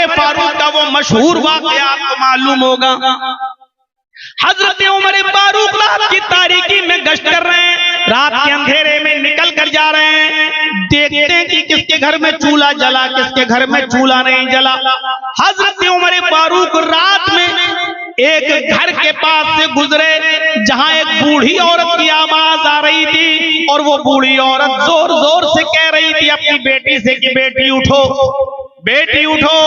फारूक का वो मशहूर वाक़या आपको मालूम होगा। हजरत उमर फारूक रात की तारीकी में गश्त कर रहे हैं, रात के अंधेरे में निकल कर जा रहे हैं, देखते हैं कि किसके घर में चूल्हा जला, किसके घर में चूल्हा नहीं जला। हजरत उमर फारूक रात में एक घर के पास से गुजरे जहां एक बूढ़ी औरत की आवाज आ रही थी, और वो बूढ़ी औरत जोर जोर से कह रही थी अपनी बेटी से कि बेटी उठो, बेटी उठो,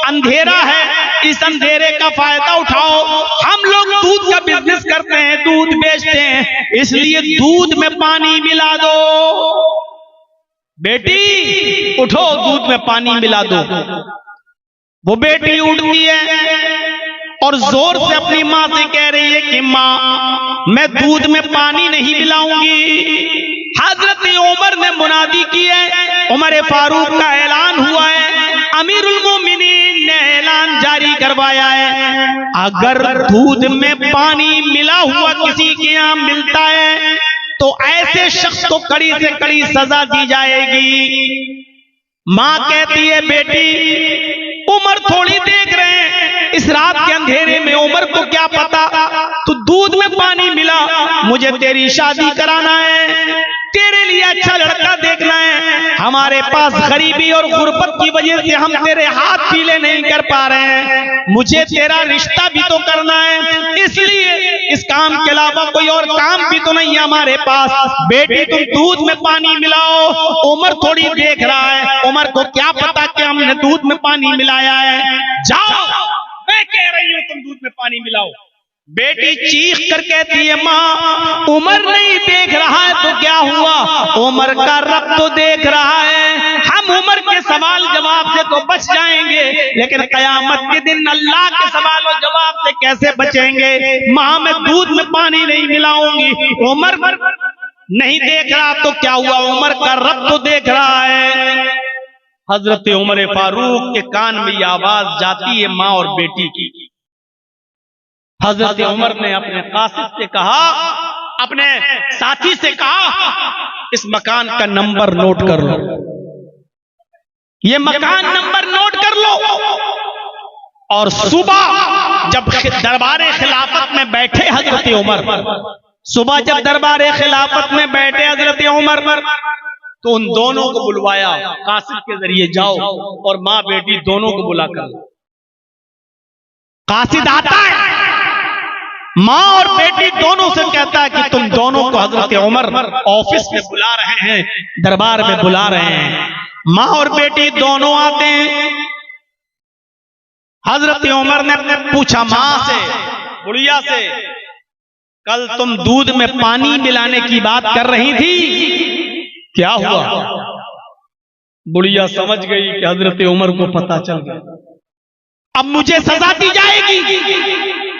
अंधेरा है, इस अंधेरे का फायदा उठाओ। हम लोग दूध का बिजनेस करते हैं, दूध बेचते हैं, इसलिए दूध में पानी मिला दो, बेटी उठो, दूध में पानी मिला दो। वो बेटी उठती है और जोर से अपनी माँ से कह रही है कि माँ, मैं दूध में पानी नहीं मिलाऊंगी। हजरत उमर ने मुनादी की है, उमर फारूक का ऐलान हुआ है, अमीरुल मोमिनीन ने ऐलान जारी करवाया है, अगर दूध में पानी मिला हुआ किसी के यहाँ मिलता है तो ऐसे शख्स को कड़ी से कड़ी सजा दी जाएगी। माँ कहती है बेटी, उमर थोड़ी देख रहे हैं, इस रात के अंधेरे में उमर को क्या पता, तो दूध में पानी मिला, मुझे तेरी शादी कराना है, तेरे लिए अच्छा लड़का देखना है, हमारे पास गरीबी और गुर्बत की वजह से हम तेरे हाथ पीले नहीं कर पा रहे हैं, मुझे तेरा रिश्ता भी तो करना है, इसलिए इस काम के अलावा कोई और काम भी तो नहीं है हमारे पास, बेटी तुम दूध में पानी मिलाओ। उमर थोड़ी देख रहा है, उमर को क्या पता कि हमने दूध में पानी मिलाया है, जाओ, मैं कह रही हूं तुम दूध में पानी मिलाओ। बेटी चीख कर कहती है माँ, उमर नहीं देख रहा है तो क्या हुआ, उमर का रब तो देख रहा है, हम उमर के सवाल जवाब से तो बच जाएंगे, लेकिन कयामत के दिन अल्लाह के सवाल और जवाब से कैसे बचेंगे। माँ मैं दूध में पानी नहीं मिलाऊंगी, उमर नहीं देख रहा तो क्या हुआ, उमर का रब तो देख रहा है। हजरत उमर फारूक के कान में ये आवाज जाती है माँ और बेटी की। हजरत उमर ने अपने कासिद से कहा, अपने साथी से कहा, इस मकान का नंबर नोट कर लो, ये मकान नंबर नोट कर लो, और सुबह जब दरबारे खिलाफत में बैठे हजरत उमर, सुबह जब दरबारे खिलाफत में बैठे हजरत उमर, तो उन दोनों को बुलवाया, कासिद के जरिए जाओ और माँ बेटी दोनों को बुलाकर। कासिद आता है, माँ और बेटी दोनों से कहता है कि तुम दोनों को हजरत उमर ऑफिस में बुला रहे हैं, दरबार में बुला रहे हैं। माँ और बेटी दोनों आते हैं। हजरत उमर ने पूछा माँ से, बुढ़िया से, कल तुम दूध में पानी मिलाने की बात कर रही थी, क्या हुआ? बुढ़िया समझ गई कि हजरत उमर को पता चल गया, अब मुझे सजा दी जाएगी।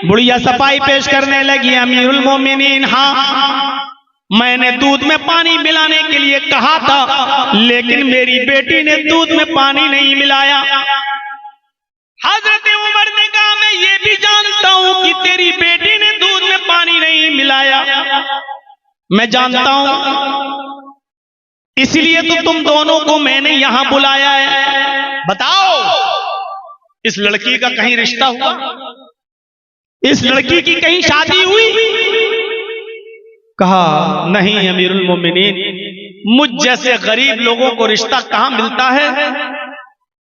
बुढ़िया सफाई पेश करने लगी, अमीरुल मोमिनीन, हाँ मैंने दूध में पानी मिलाने के लिए कहा था, लेकिन मेरी बेटी ने दूध में पानी नहीं मिलाया। हजरत उमर ने कहा मैं ये भी जानता हूं कि तेरी बेटी ने दूध में पानी नहीं मिलाया, मैं जानता हूं, इसलिए तो तुम दोनों को मैंने यहां बुलाया है। बताओ इस लड़की का कहीं रिश्ता हुआ, इस लड़की की कहीं शादी हुई? कहा नहीं अमीरुल मोमिनीन, मुझ जैसे गरीब लोगों को रिश्ता कहां मिलता है,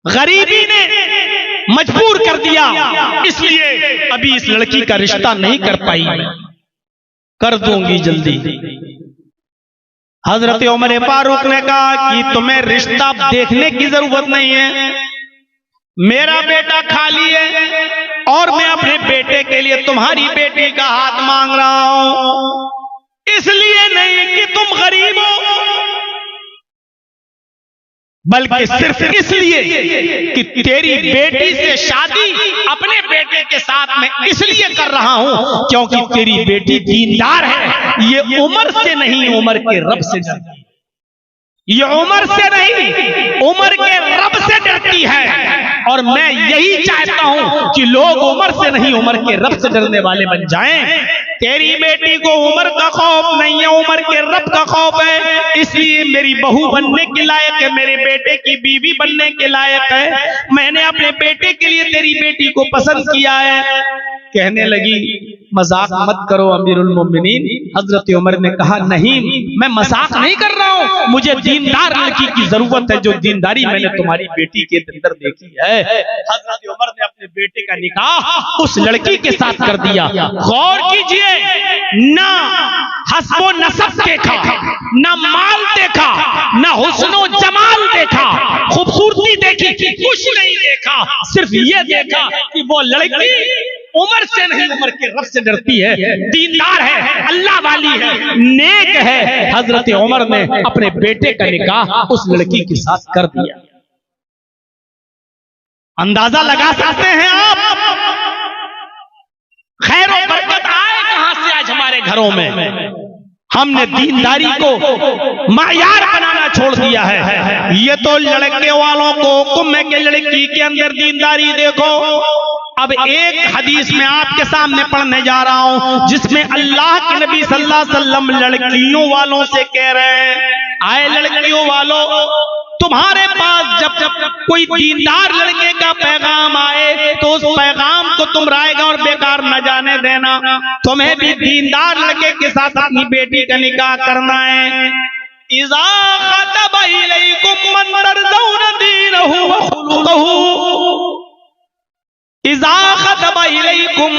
गरीबी ने मजबूर कर दिया, इसलिए अभी इस लड़की का रिश्ता नहीं कर पाई, कर दूंगी जल्दी। हजरत उमर फारूक ने कहा कि तुम्हें रिश्ता देखने की जरूरत नहीं है, मेरा बेटा खाली है और मैं अपने बेटे के लिए तुम्हारी बेटी का हाथ मांग रहा हूं, इसलिए नहीं कि तुम गरीब हो, बल्कि सिर्फ इसलिए कि तेरी बेटी से शादी अपने बेटे के साथ में इसलिए कर रहा हूं क्योंकि तेरी बेटी दीनदार है। ये उमर से नहीं, उमर के रब से डरती है, ये उमर से नहीं, उमर के रब से डरती है। और मैं यही चाहता हूं कि लोग उमर से नहीं, उमर के रब से डरने वाले बन जाएं। तेरी बेटी को उम्र का खौफ नहीं है, उम्र के रब का खौफ है, इसलिए मेरी बहू बनने के लायक है, मेरे बेटे की बीवी बनने के लायक है, मैंने अपने बेटे के लिए तेरी बेटी को पसंद किया है। कहने लगी मजाक मत करो अमीरुल मोमिनीन। हजरत उमर ने कहा नहीं, मैं मजाक नहीं कर रहा हूँ, मुझे दीनदार लड़की की जरूरत है, जो दीनदारी मैंने तुम्हारी बेटी के अंदर देखी है। हजरत उमर ने अपने बेटे का निकाह उस लड़की के साथ कर दिया। गौर कीजिए, ना हस्बो नसब देखा, ना माल देखा, ना हुस्नो जमाल देखा, खूबसूरती देखी, कुछ नहीं देखा, सिर्फ ये देखा कि वो लड़की उम्र से नहीं, उम्र के रब से डरती है, दीनदार है, अल्लाह वाली है, नेक है। हजरत उमर ने अपने बेटे का निकाह उस लड़की के साथ कर दिया। अंदाजा लगा सकते हैं आप, खैर और बरकत आए कहां से आज हमारे घरों में। हमने दीनदारी को मायार बनाना छोड़ दिया है। ये तो लड़के वालों को हुक्म है कि लड़की के अंदर दीनदारी देखो। अब एक हदीस में आपके सामने पढ़ने जा रहा हूं, जिसमें अल्लाह के नबी सल्लल्लाहु अलैहि वसल्लम लड़कियों वालों से कह रहे हैं, आए लड़कियों वालों, तुम्हारे पास जब कोई दीनदार लड़के का पैगाम आए तो उस पैगाम को तुम रायगा और बेकार न जाने देना। तुम्हें भी दीनदार लड़के के साथ अपनी बेटी का निकाह करना है। इज़ा ख़तबा इलैकुम मन तर्ज़ौना दीनहु व खुलुक़हु, इज़ा ख़तबा इलैकुम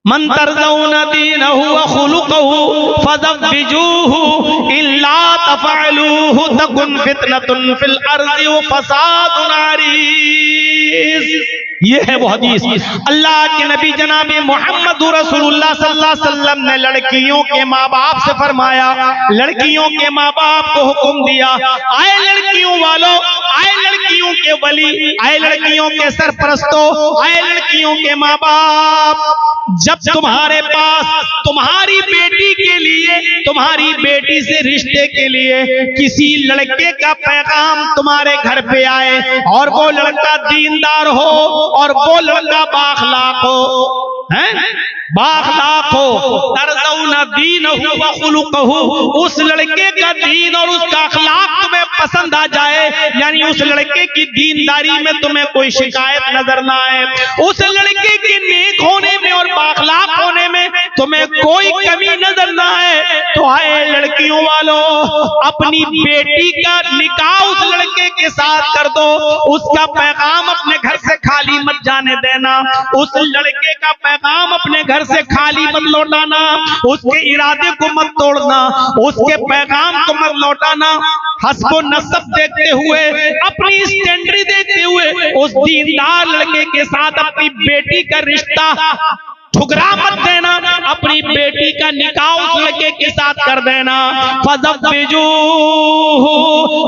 मन तर्ज़ौना दीनहु व खुलुक़हु फ़ज़व्विजूहु इल्ला तफ़अलूहु तकुन फ़ितनतुन फ़िल अर्ज़ि व फ़सादुन अरीज़। ये है वो हदीस। अल्लाह के नबी जनाब मोहम्मद रसूलुल्लाह सल्लल्लाहु अलैहि वसल्लम ने लड़कियों के माँ बाप से फरमाया, लड़कियों के माँ बाप को हुक्म दिया, आए लड़कियों वालों, आए लड़कियों के वली, आए लड़कियों के सरपरस्तों, आए लड़कियों के माँ बाप, जब तुम्हारे पास तुम्हारी बेटी के लिए, तुम्हारी बेटी से रिश्ते के लिए किसी लड़के का पैगाम तुम्हारे घर पे आए और वो लड़का दीनदार हो और वो लड़का बाखलाक हो, हैं बाखलाक हो, तर्ज़ौना दीनहु व खुलुक़हु, उस लड़के का दीन और उसका अखलाक तुम्हें पसंद आ जाए, यानी उस लड़के की दीनदारी में तुम्हें कोई शिकायत नजर ना आए, उस लड़के के नेक होने में और बाखलाक होने में तुम्हें कोई कमी नजर ना आए, तो आए लड़कियों वालों, अपनी बेटी का निकाह उस लड़के के साथ कर दो, उसका पैगाम अपने घर से खाली मत जाने देना, उस लड़के का पैगाम अपने घर से खाली मत लौटाना, उसके इरादे को मत तोड़ना, उसके पैगाम को मत लौटाना। हस्बो नसब देखते हुए, अपनी स्टैंडर्ड देखते हुए उस दीनदार लड़के के साथ अपनी बेटी का रिश्ता ठुकरा मत देना, अपनी बेटी का निकाह उस लड़के के साथ कर देना। फ़ज़व्विजूहु,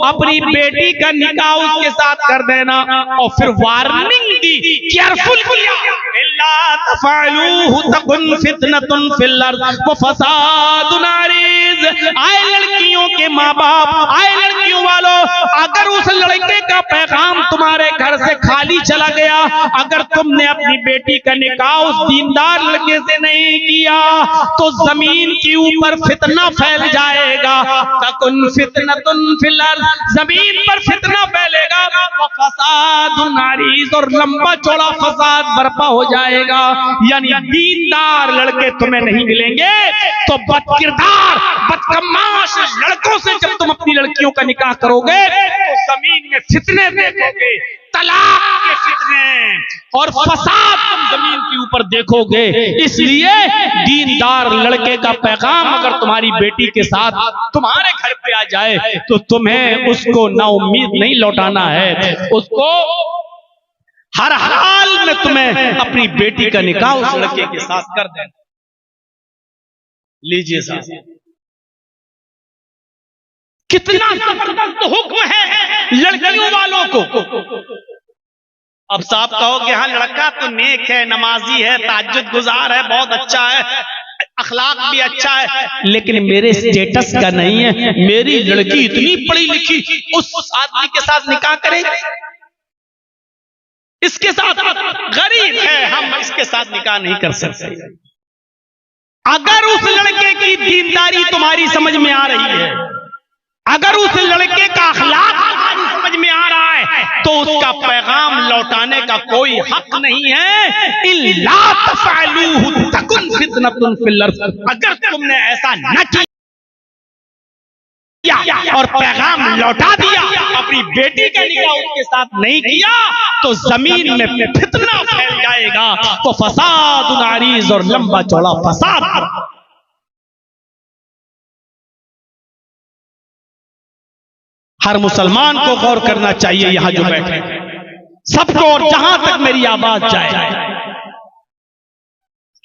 अपनी बेटी का निकाह उसके साथ कर देना। और फिर वार्निंग दी, केयरफुल किया, इल्ला तफ़अलूहु तकुन फ़ितनतुन फ़िल अर्ज़ व फ़सादुन अरीज़। आए लड़कियों के माँ बाप, आए लड़कियों वालों, अगर उस लड़के का पैगाम तुम्हारे घर से खाली चला गया, अगर तुमने अपनी बेटी का निकाह उस दीनदार लड़के से नहीं किया, तो जमीन के ऊपर फितना फैल जाएगा। तकुन फितनतुन फिल अर्ज़, जमीन पर फितना फैलेगा, व फ़सादुन अरीज़, और लंबा चौड़ा फसाद बर्पा हो जाएगा। यानी दीनदार लड़के तुम्हें नहीं मिलेंगे, तो बदकिरदार बदकमाश लड़कों से जब तुम अपनी लड़कियों का निकाह करोगे, तो जमीन में फितने देखोगे, तलाक के फितने और फसाद तुम जमीन के ऊपर देखोगे। इसलिए दीनदार लड़के का पैगाम अगर तुम्हारी बेटी के साथ तुम्हारे घर पे आ जाए, तो तुम्हें उसको नाउम्मीद नहीं लौटाना है, उसको हर हाल में तुम्हें अपनी बेटी का निकाह उस लड़के के साथ कर देना। लीजिए साहब, कितना जबरदस्त हुक्म है लड़कियों वालों को। अब साहब कहो कि हाँ लड़का तो नेक है, नमाजी है, ताज्जुद गुजार है, बहुत अच्छा है, अखलाक भी अच्छा है, लेकिन मेरे स्टेटस का नहीं है, मेरी लड़की इतनी पढ़ी लिखी, उस आदमी के साथ निकाह करेंगे, इसके साथ गरीब है, हम इसके साथ निकाह नहीं कर सकते। अगर उस लड़के की दीनदारी तुम्हारी समझ में आ रही है, अगर उस लड़के का अखलाक तुम्हारी समझ में आ रहा है, तो उसका पैगाम लौटाने का कोई हक नहीं है। इल्ला तफअलूहु तकुन फितनतुन फिल अर्ज़, अगर तुमने ऐसा न किया और पैगाम लौटा दिया, अपनी बेटी का निकाह उसके साथ नहीं किया, तो जमीन में फितना फैल जाएगा। तो फसाद नारीज, और लंबा चौड़ा फसाद। हर मुसलमान को गौर करना चाहिए, यहां जो बैठे सबको, और जहां तक मेरी आवाज जाए,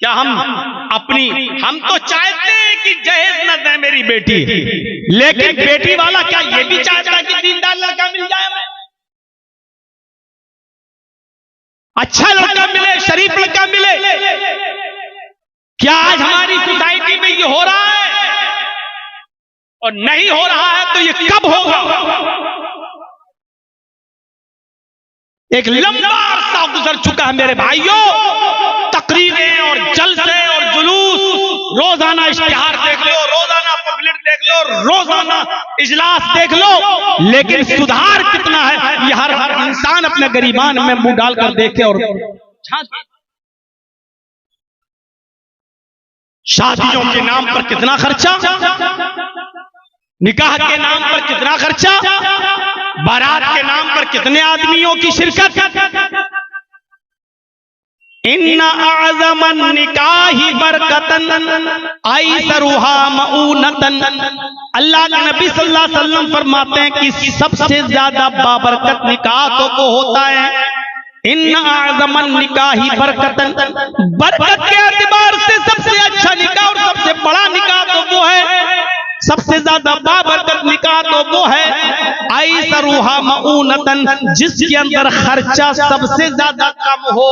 क्या हम तो चाहते हैं कि जहेज न दे मेरी बेटी, लेकिन बेटी वाला क्या ये भी चाहता है कि दीनदार लड़का मिल जाए, अच्छा लड़का मिले, शरीफ लड़का मिले? क्या आज हमारी सोसाइटी में ये हो रहा है? और नहीं हो रहा है तो ये कब होगा? एक लंबा अरसा गुजर चुका है मेरे भाइयों, तकरीरें और जलसे और जुलूस, रोजाना इश्तिहार देख लो, रोजाना पम्फलेट देख लो, रोजाना इजलास देख लो, लेकिन सुधार कितना है ये हर इंसान अपने गरीबान में मुंह डालकर देखे। और शादियों के नाम पर कितना खर्चा, निकाह के नाम पर कितना खर्चा, बारात के नाम पर कितने आदमियों की शिरकत। इन्ना आज़मन निकाही बरकतन ऐसरुहा मऊनतन, अल्लाह के नबी सल्लल्लाहु अलैहि वसल्लम फरमाते हैं कि सबसे ज्यादा बाबरकत निकाह तो होता है। इन्ना आज़मन निकाही बरकतन, बरकत के एतबार से सबसे अच्छा निकाह और सबसे बड़ा निकाह तो वो है, सबसे ज्यादा बाबरकत निकाह तो वो है ऐसरुहा मऊनतन, जिसके अंदर खर्चा सबसे ज्यादा कम हो,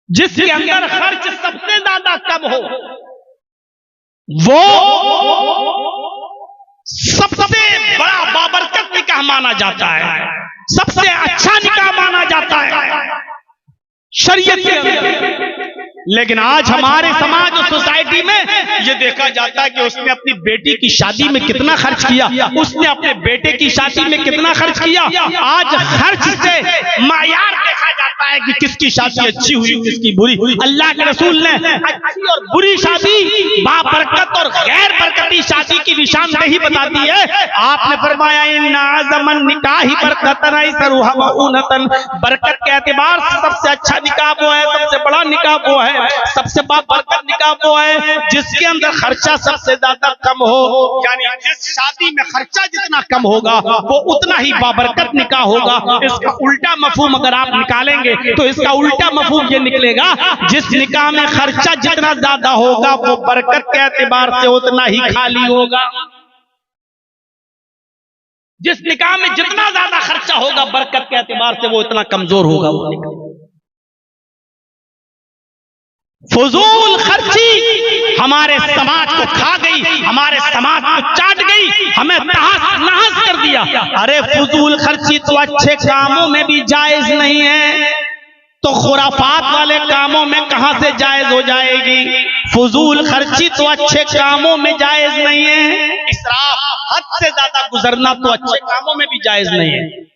जिसके अंदर खर्च सबसे ज्यादा कम हो, वो सबसे बड़ा बाबरकत निकाह माना जाता है, सबसे अच्छा निकाह माना जाता है शरीयत के अंदर। लेकिन आज हमारे समाज और सोसाइटी में ये देखा जाता है कि उसने अपनी बेटी की शादी में कितना खर्च किया, उसने अपने बेटे की शादी में कितना खर्च किया। आज खर्च से मायार देखा जाता है कि किसकी शादी अच्छी हुई, किसकी बुरी। अल्लाह के रसूल ने अच्छी और बुरी शादी, बाबरकत और गैर बरकती शादी की निशानदेही बता दी है। आपने फरमाया इन्ना आज़मन निकाही बरकतन ऐसरुहा मऊनतन, बरकत के एतबार से सबसे अच्छा निकाह वो है, सबसे बड़ा निकाह वो है, सबसे बाबरकत निकाह वो है जिसके अंदर खर्चा सबसे ज्यादा कम हो। यानी जिस शादी में खर्चा जितना कम होगा वो उतना ही बाबरकत निकाह होगा। इसका उल्टा मफहूम अगर आप निकालेंगे तो इसका उल्टा मफहूम ये निकलेगा, जिस निकाह में खर्चा जितना ज्यादा होगा वो बरकत के एतबार से उतना ही खाली होगा। जिस निकाह में जितना ज्यादा खर्चा होगा बरकत के एतबार से वो इतना कमजोर होगा वो निकाह। फजूल खर्ची हमारे समाज को खा गई, हमारे समाज को चाट गई, हमें तहस नहस कर दिया। अरे फजूल खर्ची तो अच्छे कामों में भी जायज नहीं है, तो खुराफात वाले कामों में कहां से जायज हो जाएगी। फजूल खर्ची तो अच्छे कामों में जायज नहीं है, इसराफ हद से ज्यादा गुजरना तो अच्छे कामों में भी जायज नहीं है।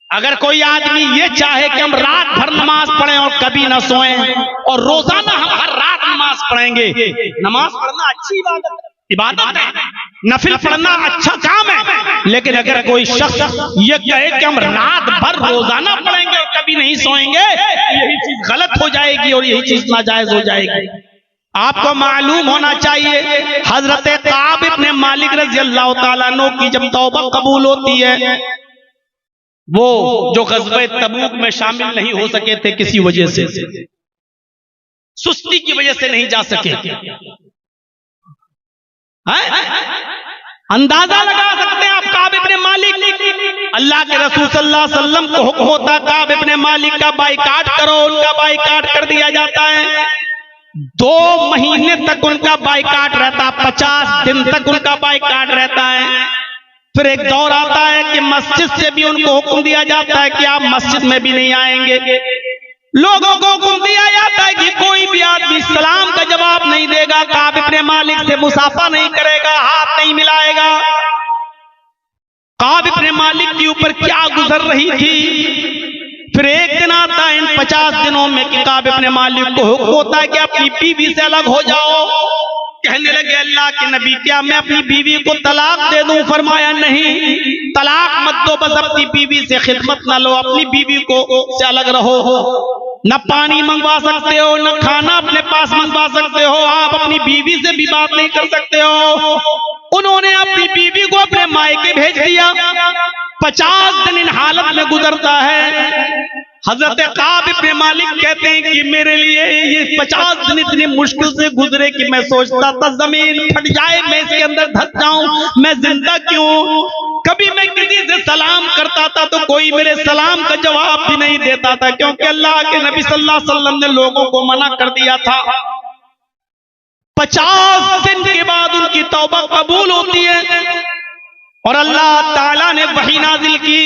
अगर कोई आदमी ये चाहे कि हम रात भर नमाज पढ़ें और कभी ना सोएं, और रोजाना हम हर रात नमाज पढ़ेंगे, नमाज पढ़ना अच्छी इबादत है, नफिल पढ़ना अच्छा काम है, लेकिन अगर कोई शख्स ये कहे कि हम रात भर रोजाना पढ़ेंगे और कभी नहीं सोएंगे, यही चीज गलत हो जाएगी और यही चीज नाजायज हो जाएगी। आपको मालूम होना चाहिए हजरत काब इब्ने मालिक रज़ी अल्लाह तआला अन्हु की जब तौबा कबूल होती है, वो जो ग़ज़वे तबूक में शामिल नहीं हो सके थे किसी वजह से, सुस्ती की वजह से नहीं जा सके। अंदाजा लगा सकते हैं आप काब इब्ने मालिक, अल्लाह के रसूल सल्लल्लाहु अलैहि वसल्लम को हुक्म होता काब इब्ने मालिक का बाइकाट करो, उनका बाइकाट कर दिया जाता है। 2 महीने तक उनका बाइकाट रहता, 50 दिन तक उनका बाइकाट रहता है। फिर एक दौर आता है कि मस्जिद से भी उनको हुक्म दिया जाता है कि आप मस्जिद में भी नहीं आएंगे। लोगों को हुक्म दिया जाता है कि कोई भी आदमी सलाम का जवाब नहीं देगा, काब इब्ने मालिक से मुसाफा नहीं करेगा, हाथ नहीं मिलाएगा। काब इब्ने मालिक के ऊपर क्या गुजर रही थी। फिर एक दिन आता है इन 50 दिनों में कि काब इब्ने मालिक को हुक्म होता है कि अपनी बीवी से अलग हो जाओ। कहने लगे अल्लाह के नबी क्या मैं अपनी बीवी को तलाक दे दूं? फरमाया नहीं, तलाक मत दो, बस अपनी बीवी से खिदमत ना लो, अपनी बीवी को से अलग रहो। न पानी मंगवा सकते हो, न खाना अपने पास मंगवा सकते हो, आप अपनी बीवी से भी बात नहीं कर सकते हो। उन्होंने अपनी बीवी को अपने मायके भेज दिया। 50 दिन इन हालत में गुजरता है। हजरत काब इब्ने मालिक कहते हैं कि मेरे लिए ये 50 दिन इतनी मुश्किल से गुजरे कि मैं सोचता था जमीन फट जाए, मैं इसके अंदर धस जाऊं, मैं जिंदा क्यों? कभी मैं किसी से सलाम करता था तो कोई मेरे सलाम का जवाब भी नहीं देता था, क्योंकि अल्लाह के नबी सल्लल्लाहु अलैहि वसल्लम ने लोगों को मना कर दिया था। 50 दिन के बाद उनकी तौबा कबूल होती है और अल्लाह ताला ने वही नाजिल की।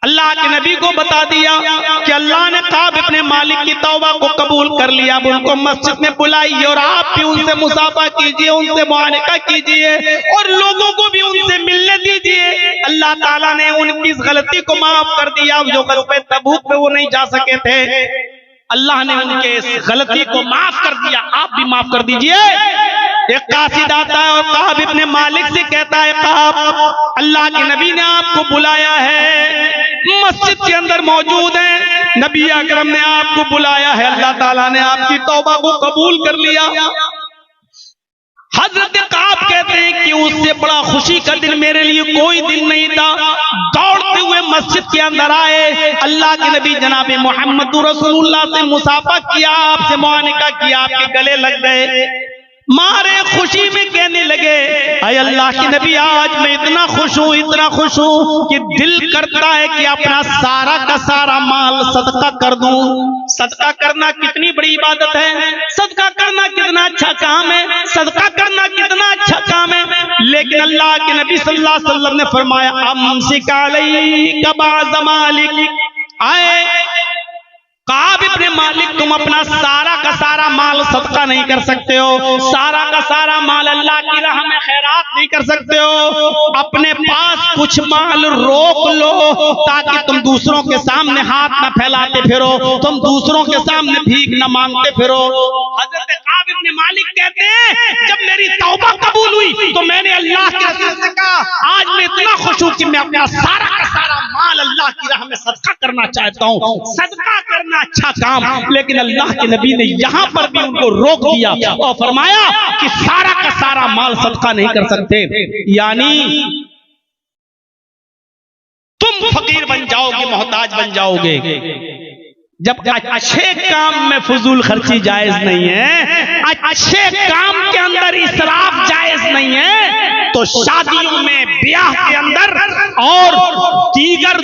अल्लाह के नबी को बता दिया कि अल्लाह ने काब इब्ने मालिक की तौबा को कबूल कर लिया। अब उनको मस्जिद में बुलाइए और आप भी उनसे मुसाफा कीजिए, उनसे मुआनका कीजिए और लोगों को भी उनसे मिलने दीजिए। अल्लाह ताला ने उनकी इस गलती को माफ कर दिया। जो ग़ज़वे तबूक में वो नहीं जा सके थे, अल्लाह ने उनके इस गलती को माफ कर दिया। आप भी माफ कर दीजिए। एक कासिद आता है और काब इब्ने मालिक से कहता है काब, अल्लाह के नबी ने आपको बुलाया है, मस्जिद के अंदर मौजूद है, नबी अकरम ने आपको बुलाया है, अल्लाह ताला ने आपकी तौबा को कबूल कर लिया। हजरत काब कहते हैं कि उससे बड़ा खुशी का दिन मेरे लिए कोई दिन नहीं था। दौड़ते हुए मस्जिद के अंदर आए, अल्लाह के नबी जनाब मोहम्मद रसूलुल्लाह से मुसाफा किया, आपसे मुआनका किया, आपके गले लग गए। मारे खुशी में कहने लगे अय अल्लाह के नबी आज मैं इतना खुश हूँ कि दिल करता है कि अपना सारा का सारा माल सदका कर दूं। सदका करना कितनी बड़ी इबादत है, सदका करना कितना अच्छा काम है, सदका करना कितना अच्छा काम है। लेकिन अल्लाह के नबी सल्लल्लाहु अलैहि वसल्लम ने फरमाया अमसिक अलैका बाज़ मालिक, आए काब इब्ने मालिक तुम अपना सारा का सारा माल सदका नहीं कर सकते हो, सारा का सारा माल अल्लाह की राह में खैरात नहीं कर सकते हो। अपने पास कुछ माल रोक लो ताकि तुम दूसरों के सामने हाथ न फैलाते फिरो, तुम दूसरों के सामने भीख न मांगते फिरो। हजरत काब इब्ने मालिक कहते हैं जब मेरी तौबा कबूल हुई तो मैंने अल्लाह के रसूल से कहा आज मैं इतना खुश हूं कि मैं अपना सारा का सारा माल अल्लाह की राह में सदका करना चाहता हूं। सदका करना अच्छा काम, लेकिन अल्लाह के नबी ने यहां पर भी उनको रोक दिया और फरमाया कि सारा का सारा माल सदका नहीं कर सकते, यानी तुम फकीर बन जाओगे, मोहताज बन जाओगे। जब अच्छे काम में फजूल खर्ची जायज नहीं है, अच्छे काम के अंदर इसराफ जायज नहीं है, तो शादियों में, ब्याह के अंदर और दीगर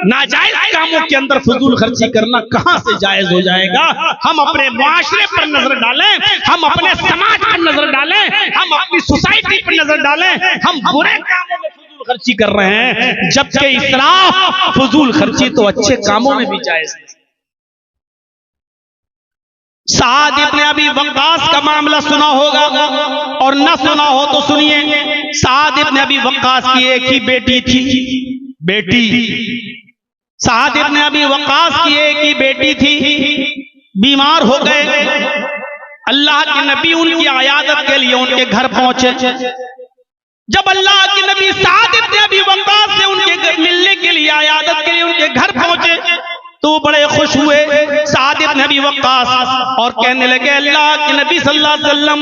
नाजायज कामों के अंदर फजूल खर्ची करना कहां से जायज हो जाएगा। हम अपने मुआशरे पर नजर डालें, हम अपने समाज पर नजर डालें, हम अपनी सोसाइटी पर नजर डालें, हम बुरे कामों में फजूल खर्ची कर रहे हैं, जबकि इसराफ फजूल खर्ची तो अच्छे कामों में भी जायज है। साद इब्ने अबी वक्कास का मामला सुना होगा और न सुना हो तो सुनिए। साद इब्ने अबी वक्कास की एक ही बेटी थी, साद इब्ने अबी वक्कास की एक ही बेटी थी, बीमार हो गए। अल्लाह के नबी उनकी आयादत के लिए उनके घर पहुंचे। जब अल्लाह के नबी साद इब्ने अबी वक्कास से उनके मिलने के लिए, आयादत के लिए उनके घर पहुंचे तो बड़े खुश हुए साद इब्ने अबी वक्कास और कहने लगे अल्लाह के नबी सल्लल्लाहु अलैहि वसल्लम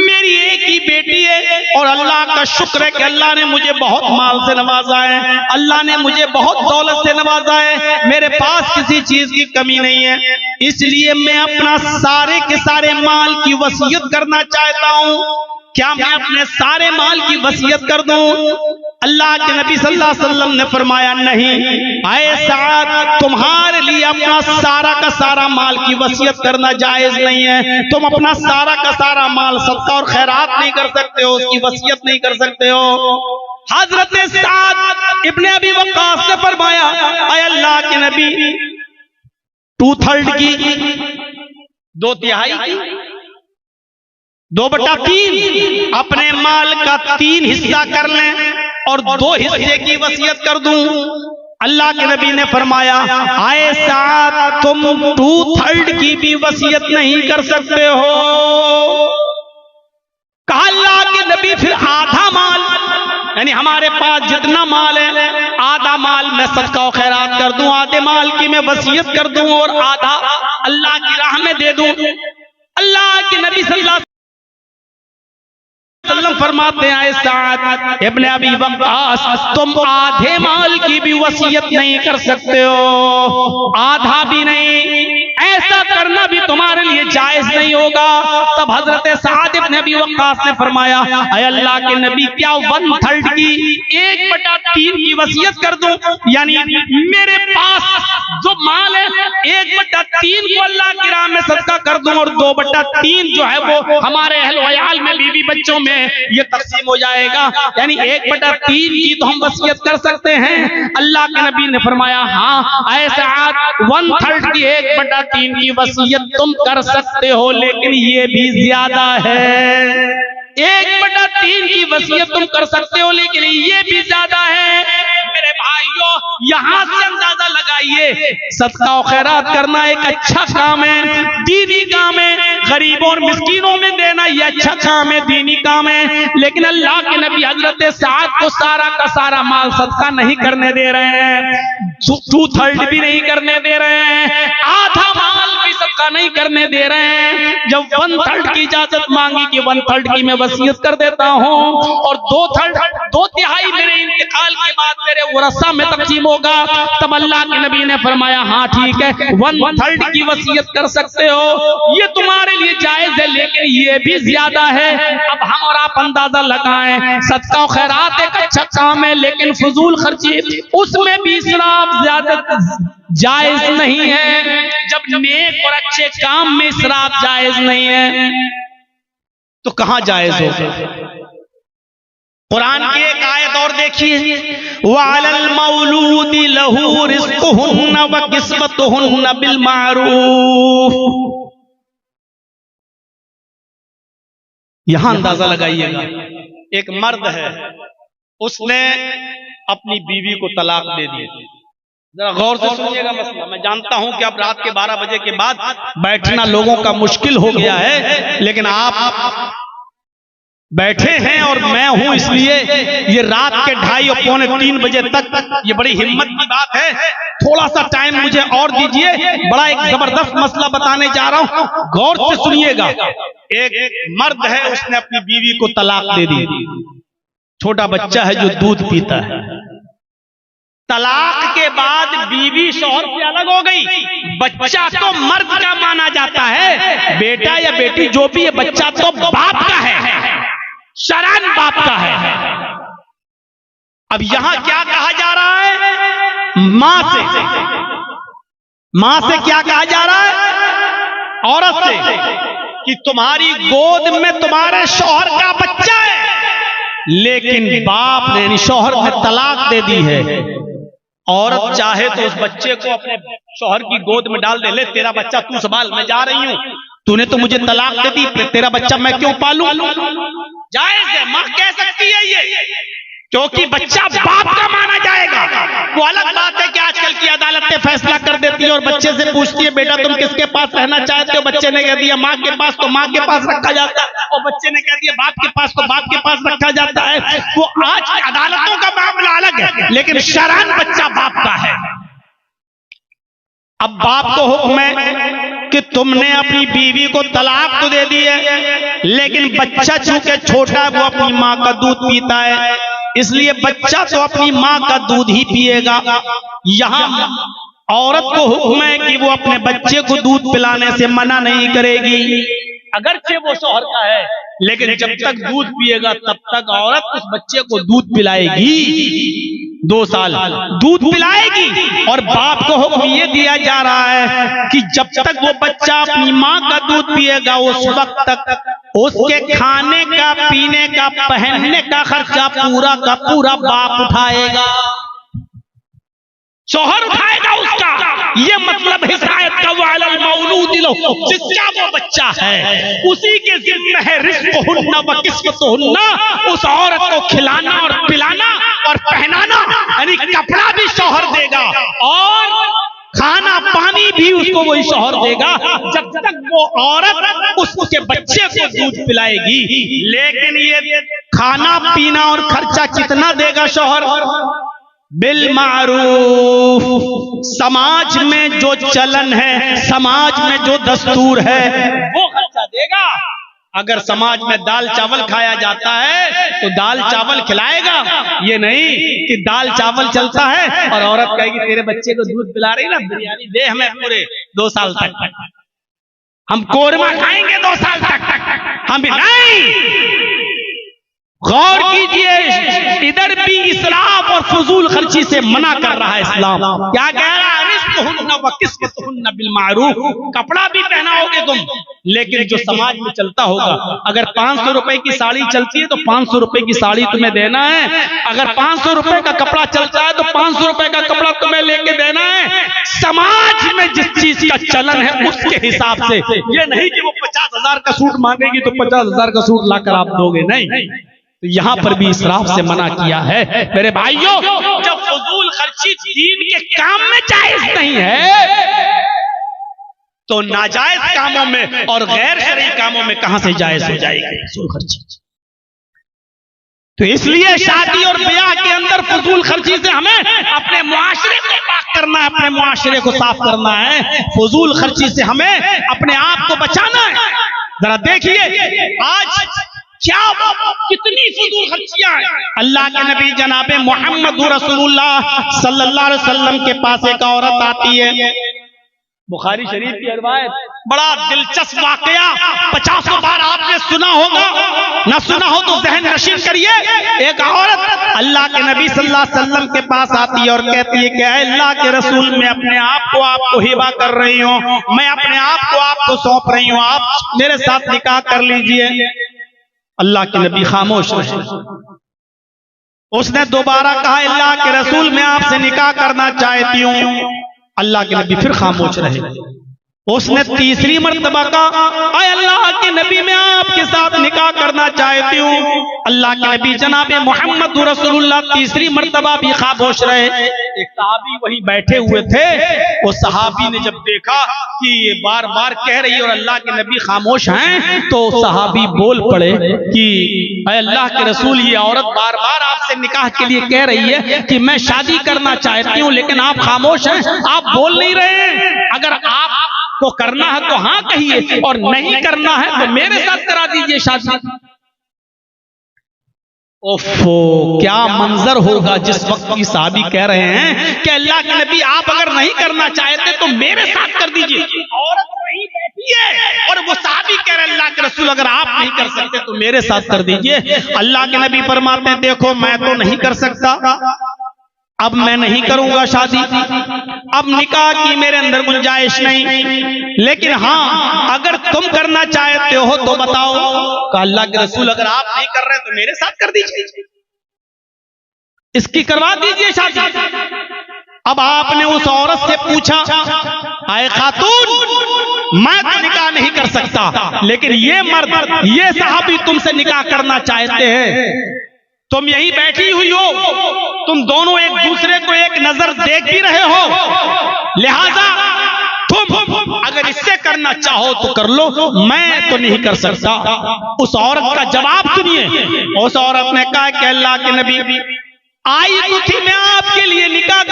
मेरी एक ही बेटी है और अल्लाह का शुक्र है कि अल्लाह ने मुझे बहुत माल से नवाजा है, अल्लाह ने मुझे बहुत दौलत से नवाजा है, मेरे पास किसी चीज की कमी नहीं है, इसलिए मैं अपना सारे के सारे माल की वसीयत करना चाहता हूँ। क्या मैं अपने सारे माल की वसीयत कर दूं? अल्लाह के नबी सल्लल्लाहु अलैहि वसल्लम ने फरमाया नहीं, आए साद तुम्हारे लिए अपना सारा का सारा माल की वसीयत करना जायज नहीं है, तुम अपना सारा का सारा माल सदका और खैरात नहीं कर सकते हो, उसकी वसीयत नहीं कर सकते हो। हजरत साद इब्ने अबी वक्कास ने फरमाया अल्लाह के नबी 2/3 की, 2/3 की, 2/3 अपने माल का 3 हिस्सा कर लें और 2 हिस्से की वसीयत कर दूं। अल्लाह के नबी ने फरमाया ऐसा तुम 2/3 की भी वसीयत नहीं कर सकते हो। कहा अल्लाह के नबी फिर आधा माल, यानी हमारे पास जितना माल है आधा माल मैं सदका और खैरात कर दूं, आधे माल की मैं वसीयत कर दूं और आधा अल्लाह की राह में दे दूं। अल्लाह के नबी सल्लल्लाहु अलैहि वसल्लम फरमाते हैं साद इब्ने अबी वक्कास तुम आधे माल की भी वसीयत नहीं कर सकते हो, आधा भी नहीं, ऐसा करना भी तुम्हारे लिए जायज नहीं होगा। तब हजरत साद इब्ने अबी वक्कास ने फरमाया ऐ अल्लाह के नबी क्या 1/3 की 1/3 की वसीयत कर दूं, यानी मेरे पास जो माल है 1/3 को अल्लाह की राह में सदका कर दूं और 2/3 जो है वो हमारे अहल वयाल में, बीवी बच्चों में ये तकसीम हो जाएगा। यानी 1/3 की तो हम वसीयत कर सकते हैं। अल्लाह के नबी ने फरमाया हाँ ऐसा 1/3 की 1/3 की वसीयत तुम कर सकते हो, लेकिन ये भी ज्यादा है। 1/3 की वसीयत तुम कर सकते हो लेकिन ये भी ज्यादा है। मेरे भाइयों यहां से अंदाजा लगाइए सदका और खैरात करना एक अच्छा काम है, दीनी काम है, गरीबों और मिस्कीनों में देना ये अच्छा काम है, दीनी काम है। लेकिन अल्लाह के नबी हजरत साद को सारा का सारा माल सदका नहीं करने दे रहे हैं, 2/3 भी नहीं करने दे रहे हैं, आधा माल भी सदका नहीं करने दे रहे हैं। जब 1/3 की इजाजत मांगी कि 1/3 की मैं वसीयत कर देता हूं और 2/3 मेरे इंतकाल के बाद मेरे वरसा में तकसीम होगा, तब अल्लाह के नबी ने फरमाया हाँ ठीक है 1/3 की वसीयत कर सकते हो, ये तुम्हारे लिए जायज है, लेकिन ये भी ज्यादा है। अब हम और आप अंदाजा लगाएं सदका और खैरात एक अच्छा काम है, लेकिन फजूल खर्ची उसमें भी इसराफ ज्यादा जायज नहीं है। जब नेक और अच्छे काम में इसराफ जायज नहीं है तो कहां जायज होगा। कुरान की एक आयत और देखिए वअलल मौलूदी लहू रिज़्क़ुहुन्ना व किस्वतुहुन्ना बिल मारूफ। यहां अंदाजा लगाइएगा, एक मर्द है उसने अपनी बीवी को तलाक दे दी। जरा गौर से सुनिएगा मसला। मैं जानता हूं कि अब रात के 12 बजे के बाद बैठना लोगों का मुश्किल हो गया है, लेकिन आप बैठे हैं और मैं हूं, इसलिए ये रात के 2:30 और 2:45 बजे तक ये बड़ी हिम्मत की बात है। थोड़ा सा टाइम मुझे और दीजिए, बड़ा एक जबरदस्त मसला बताने जा रहा हूं, गौर से सुनिएगा। एक मर्द है उसने अपनी बीवी को तलाक दे दी, छोटा बच्चा है जो दूध पीता है। तलाक के बाद बीवी शौहर से अलग हो गई, बच्चा तो मर्द का माना जाता है, बेटा या बेटी जो भी है बच्चा तो बाप का है, शरन बाप का है। अब यहां क्या कहा जा रहा है, मां से क्या कहा जा रहा है, औरत से, कि तुम्हारी गोद में तुम्हारे शौहर का बच्चा है, लेकिन बाप ने शौहर ने तलाक दे दी है। औरत चाहे तो उस बच्चे को अपने शौहर की गोद में डाल दे, ले तेरा बच्चा तू संभाल, मैं जा रही हूं, तूने तो मुझे तलाक दे दी, तेरा बच्चा मैं क्यों पालूं। जायज है, मां कह सकती है ये, क्योंकि बच्चा बाप का माना जाएगा। वो अलग बात है कि आजकल की अदालतें फैसला कर देती है और बच्चे से पूछती है बेटा तुम किसके पास रहना चाहते हो, बच्चे ने कह दिया मां के पास, तो मां के पास रखा जाता है, और बच्चे ने कह दिया बाप के पास, तो बाप के पास रखा जाता है। वो आज की अदालतों का मामला अलग है, लेकिन शरअन बच्चा बाप का है। अब बाप को हुक्म है कि तुमने अपनी बीवी को तलाक तो दे दी है, लेकिन बच्चा चूंकि छोटा है वो अपनी मां का दूध पीता है, इसलिए बच्चा तो अपनी मां का दूध ही पिएगा। यहां औरत को हुक्म है कि वो अपने बच्चे को दूध पिलाने से मना नहीं करेगी, अगरचे वो शौहर का है, लेकिन जब तक दूध पिएगा तब तक औरत उस बच्चे को दूध पिलाएगी, 2 साल दूध पिलाएगी। और बाप को हुक्म ये दिया जा रहा है कि जब तक वो बच्चा अपनी मां का दूध पिएगा उस वक्त तक उसके खाने का, पीने का, पहनने का खर्चा पूरा का पूरा बाप उठाएगा, शौहर उठाएगा उसका। ये मतलब है शायद का वालल मौलूद लहू, जिसका वो बच्चा है उसी के जिम्मे है रिज़्क़ुहुन्ना व किस्वतुहुन्ना, उस औरत को खिलाना और पिलाना और पहनाना, यानी कपड़ा भी शौहर देगा और खाना पानी भी उसको वही शौहर देगा, जब तक वो औरत उसके बच्चे को दूध पिलाएगी। लेकिन ये खाना पीना और खर्चा कितना देगा शौहर? बिल मारूफ, समाज में जो चलन है, समाज में जो दस्तूर है वो खर्चा देगा। अगर समाज में दाल चावल खाया जाता है तो दाल चावल खिलाएगा, ये नहीं कि दाल चावल चलता है और औरत कहेगी तेरे बच्चे को दूध पिला रही ना, बिरयानी दे हमें पूरे 2 साल तक, हम कोरमा खाएंगे 2 साल तक, हम नहीं। गौर कीजिए, इधर भी इसराफ और फजूल खर्ची से मना कर रहा है इस्लाम। क्या कह रहा है? रिज़्क़ुहुन्ना व किस्वतुहुन्ना बिल मारूफ, कपड़ा भी पहनाओगे तुम, लेकिन जो समाज में चलता होगा, अगर 500 रुपए की साड़ी चलती है तो 500 रुपए की साड़ी तुम्हें देना है, अगर 500 रुपए का कपड़ा चलता है तो 500 रुपए का कपड़ा तुम्हें लेके देना है। समाज में जिस चीज का चलन है उसके हिसाब से, ये नहीं कि वो 50,000 का सूट मांगेगी तो 50,000 का सूट लाकर आप दोगे, नहीं। तो यहाँ पर भी इसराफ से मना किया है। मेरे भाइयों, जब फजूल खर्ची दीन के काम में जायज नहीं है तो नाजायज कामों में और गैर शरई कामों में कहां से जायज हो जाएगी फजूल खर्ची? तो इसलिए शादी और ब्याह के अंदर फजूल खर्ची से हमें अपने मुआशरे को पाक करना है, अपने मुआशरे को साफ करना है। फजूल खर्ची से हमें अपने आप को बचाना है। जरा देखिए आज क्या कितनी फजूल खर्चियां हैं। अल्लाह के नबी जनाबे मोहम्मद रसूलुल्लाह सल्लल्लाहु अलैहि वसल्लम के पास एक औरत आती है, बुखारी शरीफ की रिवायत, बड़ा दिलचस्प वाकया, 50 बार आपने सुना होगा, ना सुना हो तो ज़हन नशीन करिए। एक औरत अल्लाह के नबी सल्लल्लाहु अलैहि वसल्लम के पास आती है और कहती है कि अल्लाह के रसूल, मैं अपने आप को आपको हिबा कर रही हूँ, मैं अपने आप को आपको सौंप रही हूँ, आप मेरे साथ निकाह कर लीजिए। अल्लाह के नबी खामोश रहे। उसने दोबारा कहा, अल्लाह के रसूल, मैं आपसे निकाह करना चाहती हूँ। अल्लाह के नबी फिर खामोश रहे। उसने तीसरी मर्तबा कहा, अल्लाह के नबी, मैं आपके साथ निकाह करना चाहती हूँ। अल्लाह के नबी जनाबे मोहम्मद रसूलुल्लाह तीसरी मर्तबा भी खामोश रहे। एक सहाबी वहीं बैठे हुए थे, उस सहाबी ने जब देखा कि ये बार बार कह रही है और अल्लाह के नबी खामोश हैं, तो सहाबी बोल पड़े कि अल्लाह के रसूल, ये औरत बार बार आपसे निकाह के लिए कह रही है कि मैं शादी करना चाहती हूँ, लेकिन आप खामोश हैं, आप बोल नहीं रहे हैं। अगर आप को करना है तो हाँ कहिए, और नहीं करना है तो मेरे साथ करा दीजिए शादी। ओफो, क्या मंजर होगा जिस वक्त की साहबी कह रहे हैं कि अल्लाह के नबी, आप अगर नहीं करना चाहते तो मेरे साथ कर दीजिए। औरत वहीं बैठी है और वो साहबी कह रहे हैं, अल्लाह के रसूल, अगर आप नहीं कर सकते तो मेरे साथ कर दीजिए। अल्लाह के नबी फरमाते हैं, देखो मैं तो नहीं कर सकता, अब मैं नहीं करूंगा शादी, अब निकाह की मेरे अंदर गुंजाइश नहीं, लेकिन हाँ अगर तुम करना चाहते हो तो बताओ। तो अल्लाह के रसूल, अगर आप नहीं कर रहे तो मेरे साथ कर दीजिए, इसकी करवा दीजिए शादी। अब आपने उस औरत से पूछा, आए खातून, मैं तो निकाह नहीं कर सकता, लेकिन ये मर्द, ये साहबी तुमसे निकाह करना चाहते हैं, तुम यही बैठी हुई हो, तुम दोनों एक दूसरे को एक नजर देख भी रहे हो, लिहाजा तुम अगर इससे करना चाहो तो कर लो, मैं तो नहीं कर सकता। उस औरत का जवाब सुनिए। उस औरत ने कहा कि अल्लाह के नबी, आई तो थी मैं आपके लिए निकाह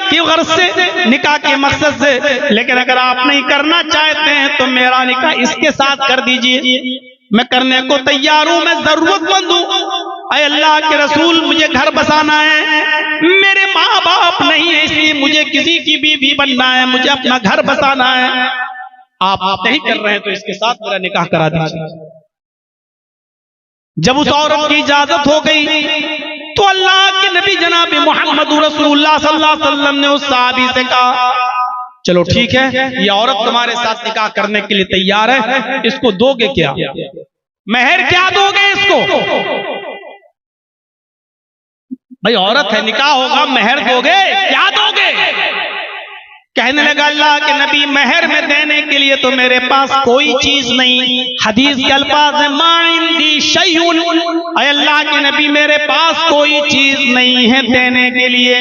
की गर्ज से, निकाह के मकसद से, लेकिन अगर आप नहीं करना चाहते हैं तो मेरा निकाह इसके साथ कर दीजिए, मैं करने को तैयार हूं, मैं जरूरतमंद हूं। अल्लाह के रसूल, मुझे घर बसाना है, मेरे माँ बाप नहीं है, इसलिए मुझे किसी की बीवी बनना है, मुझे अपना घर बसाना है। आप नहीं कर रहे हैं तो इसके साथ मेरा निकाह करा दीजिए। जब उस औरत की इजाजत हो गई तो अल्लाह के नबी जनाब मोहम्मद रसूलुल्लाह सल्लल्लाहु अलैहि वसल्लम ने उस सहाबी से कहा, चलो ठीक है, ये औरत तुम्हारे साथ निकाह करने के लिए तैयार है, इसको दोगे क्या? मेहर क्या दोगे इसको? भाई औरत है, निकाह होगा, मेहर दोगे, क्या दोगे? कहने लगा अल्लाह के नबी महर में देने के लिए तो मेरे पास कोई चीज नहीं। हदीस के अल्फाज है मा इंदी शैउन, ऐ अल्लाह के नबी मेरे पास कोई चीज नहीं है देने के लिए।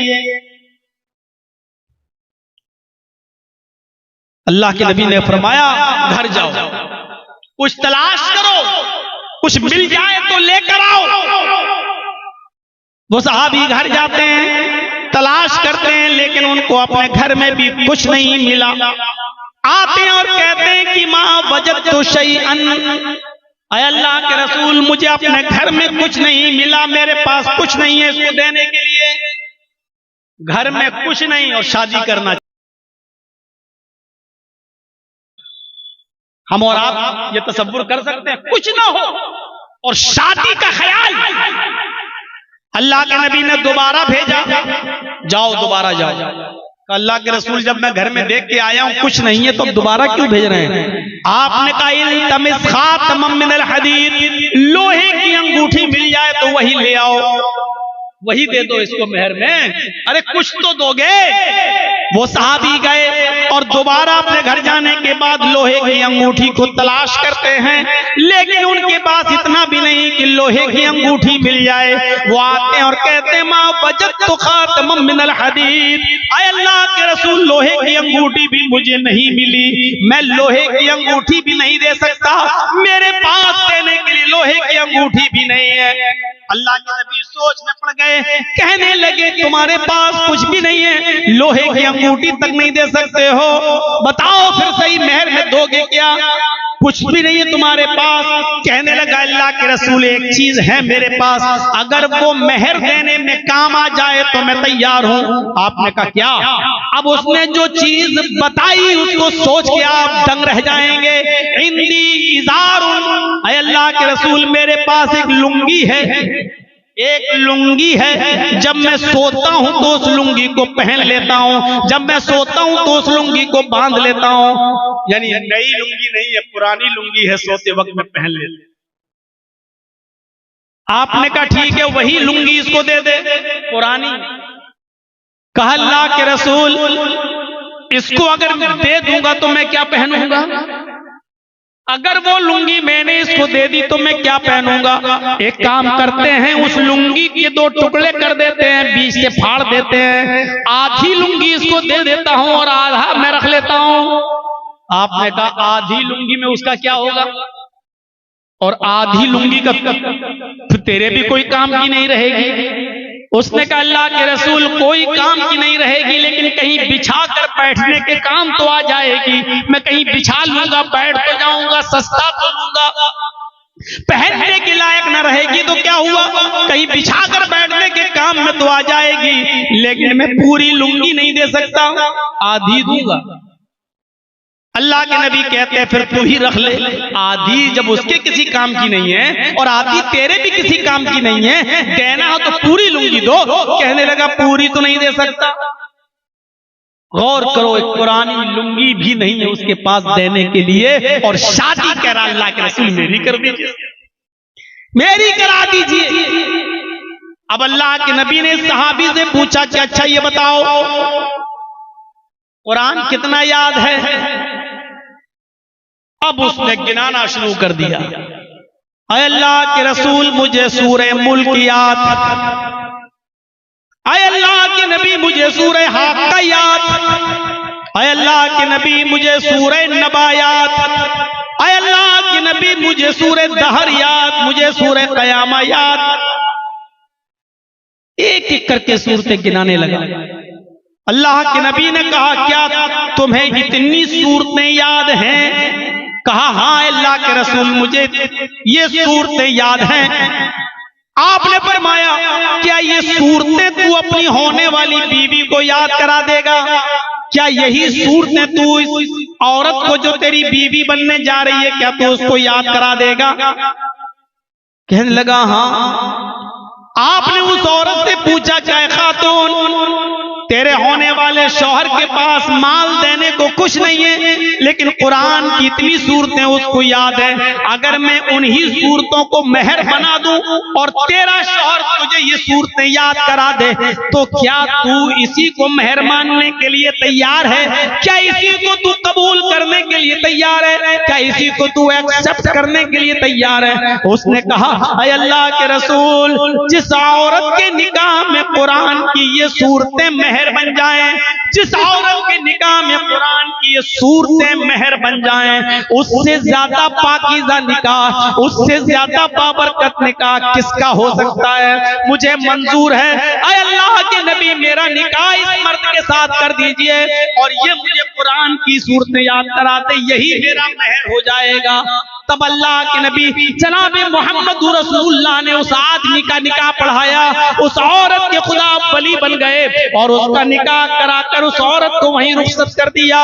अल्लाह के नबी ने फरमाया घर जाओ, कुछ तलाश करो, कुछ मिल जाए तो लेकर आओ। वो सहाबी घर जाते हैं, तलाश करते हैं, लेकिन उनको अपने घर में भी कुछ नहीं मिला। आते हैं और कहते हैं कि माँ वजदतु शैअन, ऐ अल्लाह के रसूल मुझे अपने घर में कुछ नहीं मिला, मेरे पास कुछ नहीं है इसको देने के लिए। घर में कुछ नहीं और शादी करना। हम और आप ये तसव्वुर कर सकते हैं कुछ ना हो और शादी का ख्याल। अल्लाह के नबी ने दोबारा भेजा, जाओ दोबारा जाओ। अल्लाह के रसूल जब मैं घर में देख के आया हूं कुछ नहीं है तो अब दोबारा क्यों भेज रहे हैं? आपने कहा इल्तमिस खातमम मिनल हदीद, लोहे की अंगूठी मिल जाए तो वही ले आओ, वही दे दो इसको मेहर में। अरे कुछ तो दोगे। वो सहाबी गए और दोबारा अपने घर जाने के बाद लोहे की अंगूठी को तलाश करते हैं, लेकिन उनके पास इतना भी नहीं कि लोहे की अंगूठी मिल जाए। वो आते हैं और कहते हैं माँ वजदतु खातमम मिनल हदीद, ऐ अल्लाह के रसूल लोहे की अंगूठी भी मुझे नहीं मिली, मैं लोहे की अंगूठी भी नहीं दे सकता, मेरे पास देने के लिए लोहे की अंगूठी भी नहीं है। अल्लाह के नबी सोच में पड़ गए, कहने लगे तुम्हारे पास कुछ भी नहीं है, लोहे की अंगूठी तक नहीं दे सकते हो, बताओ फिर सही मेहर में दोगे क्या? कुछ भी नहीं है तुम्हारे पास। कहने लगा अल्लाह के रसूल एक चीज है मेरे पास, अगर वो मेहर देने में काम आ जाए तो मैं तैयार हूं। आपने कहा क्या? अब उसने जो चीज बताई उसको सोच के आप दंग रह जाएंगे। इंदी इज़ारुन, ऐ अल्लाह के रसूल मेरे पास एक लुंगी है, एक लुंगी है, जब मैं सोता हूं तो उस लुंगी को पहन लेता हूं, जब मैं सोता हूं तो उस लुंगी को बांध लेता हूं। यानी नई लुंगी नहीं है, पुरानी लुंगी है, सोते वक्त में पहन लेते। आपने कहा ठीक है वही लुंगी इसको दे दे, पुरानी। कहा अल्लाह के रसूल इसको अगर दे दूंगा तो मैं क्या पहनूंगा? अगर वो लुंगी मैंने इसको दे दी तो मैं क्या पहनूंगा? एक काम करते हैं उस लुंगी के दो टुकड़े कर देते हैं, बीच से फाड़ देते हैं, आधी लुंगी इसको दे देता हूं और आधा मैं रख लेता हूं। आपने कहा आधी लुंगी में उसका क्या होगा? और आधी लुंगी का फिर तेरे भी कोई काम की नहीं रहेगी। उसने कहा अल्लाह के रसूल कोई काम की नहीं रहेगी, लेकिन कहीं बिछा कर बैठने के काम तो आ जाएगी। मैं कहीं बिछा लूंगा, बैठ तो जाऊंगा, सस्ता तो लूंगा, पहनने के लायक न रहेगी तो क्या हुआ, कहीं बिछा कर बैठने के काम में तो आ जाएगी, लेकिन मैं पूरी लुंगी नहीं दे सकता, आधी दूंगा। अल्लाह के नबी कहते हैं फिर तू ही रख ले। आधी जब उसके किसी काम की नहीं है और आधी तेरे भी किसी काम की नहीं है, देना हो तो पूरी लुंगी दो। कहने लगा पूरी तो नहीं दे सकता। गौर करो, एक पुरानी लुंगी भी नहीं है उसके पास देने के लिए, और शादी कह रहा अल्लाह के रसूल मेरी कर दीजिए, मेरी करा दीजिए। अब अल्लाह के नबी ने सहाबी से पूछा कि अच्छा ये बताओ कुरान कितना याद है? अब उसने गिनाना शुरू कर दिया। ऐ अल्लाह के रसूल मुझे सूरह मुल्क याद, ऐ अल्लाह के नबी मुझे सूरह हाक़ा याद, ऐ अल्लाह के नबी मुझे सूरह नबा याद, ऐ अल्लाह के नबी मुझे सूरह दहर याद, मुझे सूरह क़यामा याद। एक एक करके सूरतें गिनाने लगा। अल्लाह के नबी ने कहा क्या तुम्हें इतनी सूरतें याद हैं? कहा हाँ अल्लाह के रसूल मुझे ये सूरतें याद हैं। आपने फरमाया क्या ये सूरतें तू अपनी होने वाली बीवी को याद करा देगा? क्या यही सूरतें तू इस औरत को जो तेरी बीवी बनने जा रही है क्या तू उसको याद करा देगा? कहने लगा हाँ। आपने उस औरत से पूछा चाहे खातून तेरे होने वाले शौहर के पास माल देने को कुछ नहीं है, लेकिन कुरान की इतनी सूरतें उसको याद है। अगर मैं उन्हीं सूरतों को मेहर बना दूं और तेरा शौहर तुझे ये सूरतें याद करा दे, तो क्या तू इसी को मेहर मानने के लिए तैयार है? क्या इसी को तू कबूल करने के लिए तैयार है? क्या इसी को तू एक्सेप्ट करने के लिए तैयार है? उसने कहा, ऐ अल्लाह के रसूल, जिस औरत के निकाह में कुरान की ये सूरतें मेहर बन जाएं, जिस औरत के निकाह में कुरान की ये सूरतें मेहर बन जाएं, उससे ज्यादा पाकीज़ा निकाह, उससे ज्यादा बाबरकत निकाह किसका हो सकता है? मुझे मंजूर है, ऐ अल्लाह के नबी, मेरा निकाह इस मर्द के साथ कर दीजिए और ये मुझे कुरान की सूरतें याद कराते, यही मेरा मेहर हो जाएगा। तब अल्लाह के नबी जनाब मोहम्मद रसूलुल्लाह ने उस आदमी का निकाह पढ़ाया, उस औरत के खुदा वली बन गए और उसका निकाह कराकर उस औरत को वहीं रुखसत कर दिया।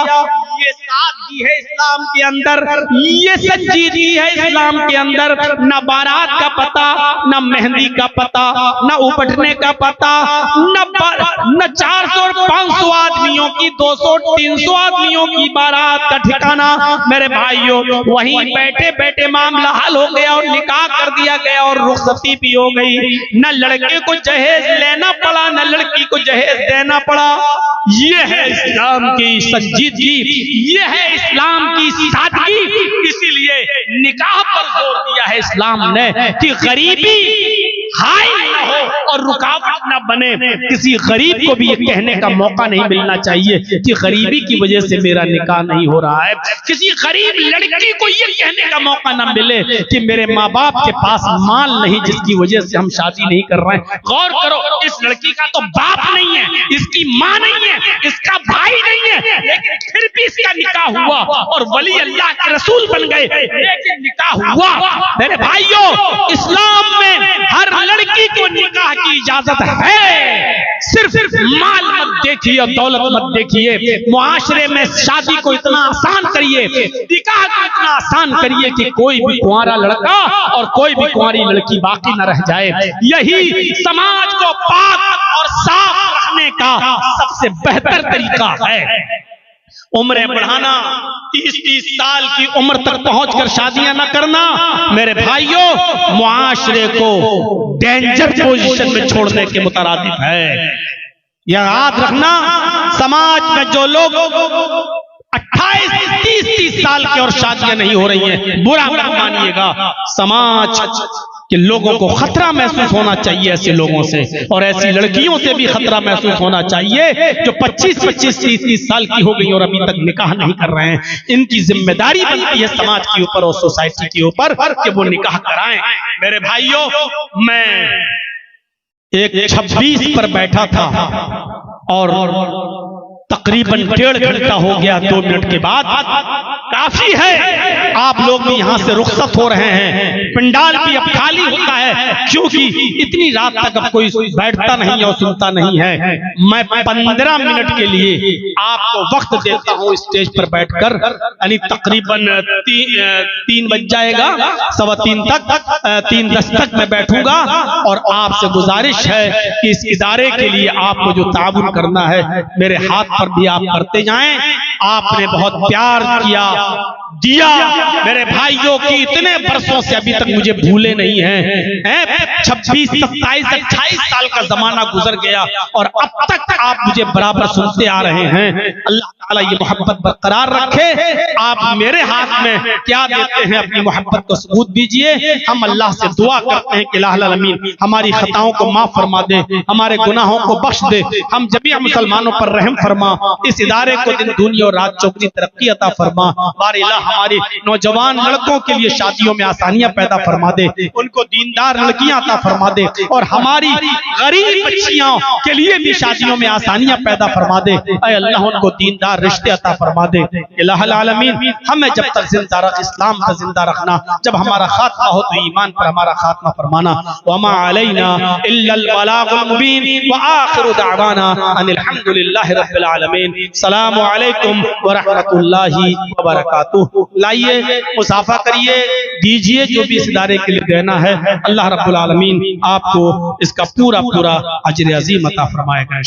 ये सादगी है इस्लाम के अंदर, ये संजीदगी है इस्लाम के अंदर। न बारात का पता, न मेहंदी का पता, न उपटने का पता, न 400 और 500 आदमियों की, 200 300 आदमियों की बारात का ठिकाना। मेरे भाइयों, वहीं बैठे बैठे मामला हल हो गया और निकाह कर दिया गया और रुखसती भी हो गई। न लड़के को जहेज लेना पड़ा, न लड़की को जहेज देना पड़ा। ये है इस्लाम की संजीदगी, ये है इस्लाम की सादगी। इसीलिए निकाह पर जोर दिया है इस्लाम ने कि गरीबी हाय न हो और रुकावट न बने। किसी गरीब को भी ये कहने का मौका नहीं मिलना चाहिए कि गरीबी की वजह से मेरा निकाह नहीं हो रहा है। किसी गरीब लड़की को ये कहने का मौका न मिले कि मेरे माँ बाप के पास माल नहीं जिसकी वजह से हम शादी नहीं कर रहे हैं। गौर करो, इस लड़की का तो बाप नहीं है, इसकी माँ नहीं है, इसका भाई नहीं है, लेकिन फिर भी इसका निकाह हुआ और वली अल्लाह के रसूल बन गए, लेकिन निकाह हुआ। मेरे भाइयों, इस्लाम में हर लड़की को निकाह की इजाजत है। सिर्फ माल मत देखिए, दौलत मत देखिए। मुआशरे में शादी को इतना आसान करिए, निकाह को इतना आसान करिए कि कोई भी कुंवारा लड़का और कोई भी कुंवारी लड़की बाकी न रह जाए। यही समाज को पाक और साफ रखने का सबसे बेहतर तरीका है। उम्रें बढ़ाना, 30-30 साल की उम्र तक पहुंचकर शादियां न करना, मेरे भाइयों, मुआशरे को डेंजर पोजीशन में छोड़ने के मुतरादिफ है। यह याद रखना, समाज में जो लोग 28-30 साल के और शादियां नहीं हो रही हैं, बुरा मत मानिएगा। समाज कि लोगों को खतरा महसूस होना चाहिए ऐसे लोगों से, और ऐसी लड़कियों से भी खतरा महसूस होना चाहिए जो 25-25, 30-30 साल की हो गई और अभी तक निकाह नहीं कर रहे हैं। इनकी जिम्मेदारी बनती है समाज के ऊपर और सोसाइटी के ऊपर कि वो निकाह कराएं। मेरे भाइयों, मैं एक 26 पर बैठा था और तकरीबन 1.5 घंटा हो गया। 2 मिनट के बाद काफी है, आप लोग भी यहाँ से रुखसत हो रहे हैं, पंडाल भी अब खाली होता है, क्योंकि इतनी रात तक अब कोई बैठता नहीं और सुनता नहीं है। मैं 15 मिनट के लिए आपको वक्त देता हूँ स्टेज पर बैठकर, यानी तकरीबन 3 बज जाएगा, 3:15 तक, 3:10 तक मैं बैठूंगा। और आपसे गुजारिश है कि इस इदारे के लिए आपको जो ताबुन करना है, मेरे हाथ पर भी आप करते जाएं। आपने बहुत प्यार किया, दिया मेरे भाइयों की, इतने बरसों से अभी तक मुझे भूले नहीं हैं। 26, 27, 28 साल का जमाना गुजर गया और अब तक आप मुझे बराबर सुनते आ रहे हैं। अल्लाह ताला ये मोहब्बत बरकरार रखे। आप मेरे हाथ में क्या देते हैं, अपनी मोहब्बत को सबूत दीजिए। हम अल्लाह से दुआ करते हैं कि अल्लाह अमीन हमारी खताओं को माफ फरमा दे, हमारे गुनाहों को बख्श दे, हम जमीआ मुसलमानों पर रहम फरमा, इस इदारे को दिन दुनिया और रात चौगनी तरक्की अता फरमा। बारिला हमारे नौजवान लड़कों के लिए शादियों में आसानियां पैदा फरमा दे, उनको दीनदार लड़कियां अता फरमा दे, और हमारी गरीब बच्चियों के लिए भी शादियों में आसानियां पैदा फरमा दे। ऐ अल्लाह उनको दीनदार रिश्ते अता फरमा दे। इलाहुल आलमीन हमें जब तक जिंदा रख, इस्लाम पर जिंदा रखना, जब हमारा खात्मा हो तो ईमान पर हमारा खात्मा फरमाना। वमा अलैना इल्लल बलागुल मुबीन व आखिरु दावाना अनिल हम्दुलिल्लाहि रब्बिल आलमीन। अस्सलामु अलैकुम व रहमतुल्लाहि व बरकातुहू। लाइए, मुसाफा करिए, दीजिए जो भी इस इदारे के लिए देना है। अल्लाह रब्बुल आलमीन आपको इसका पूरा पूरा अजर अजीम अता फरमाएगा।